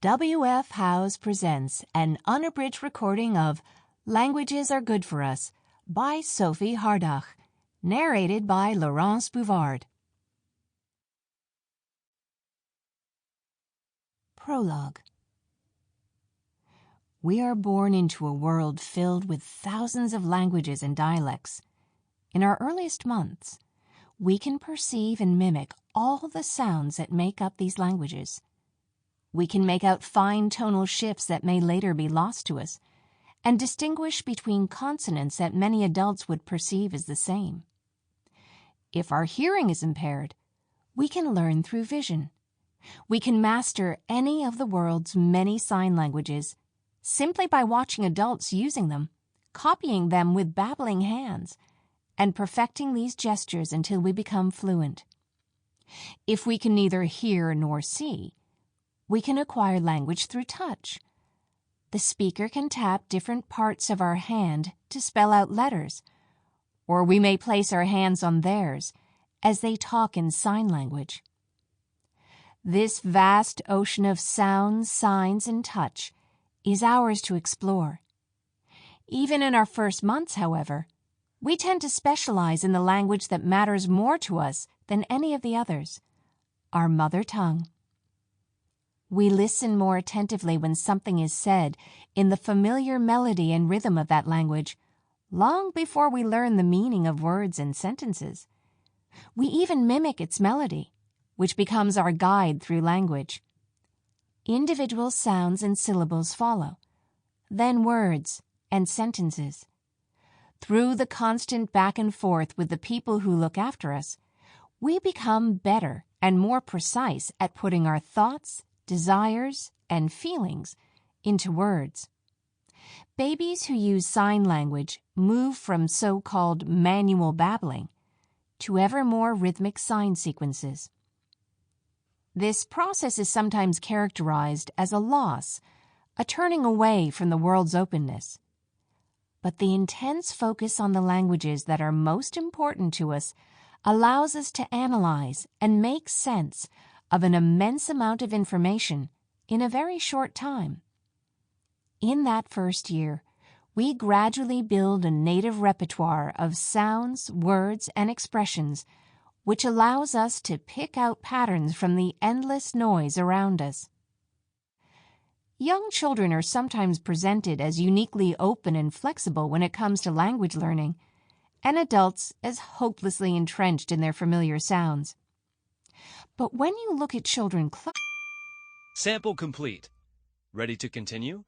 W.F. Howes presents an unabridged recording of Languages Are Good for Us by Sophie Hardach, narrated by Laurence Bouvard. Prologue. We are born into a world filled with thousands of languages and dialects. In our earliest months, we can perceive and mimic all the sounds that make up these languages. We can make out fine tonal shifts that may later be lost to us, and distinguish between consonants that many adults would perceive as the same. If our hearing is impaired, we can learn through vision. We can master any of the world's many sign languages simply by watching adults using them, copying them with babbling hands, and perfecting these gestures until we become fluent. If we can neither hear nor see, we can acquire language through touch. The speaker can tap different parts of our hand to spell out letters, or we may place our hands on theirs as they talk in sign language. This vast ocean of sounds, signs, and touch is ours to explore. Even in our first months, however, we tend to specialize in the language that matters more to us than any of the others, our mother tongue. We listen more attentively when something is said in the familiar melody and rhythm of that language, long before we learn the meaning of words and sentences. We even mimic its melody, which becomes our guide through language. Individual sounds and syllables follow, then words and sentences. Through the constant back and forth with the people who look after us, we become better and more precise at putting our thoughts, desires, and feelings into words. Babies who use sign language move from so-called manual babbling to ever more rhythmic sign sequences. This process is sometimes characterized as a loss, a turning away from the world's openness. But the intense focus on the languages that are most important to us allows us to analyze and make sense of an immense amount of information in a very short time. In that first year, we gradually build a native repertoire of sounds, words, and expressions which allows us to pick out patterns from the endless noise around us. Young children are sometimes presented as uniquely open and flexible when it comes to language learning, and adults as hopelessly entrenched in their familiar sounds. But when you look at children Sample complete. Ready to continue?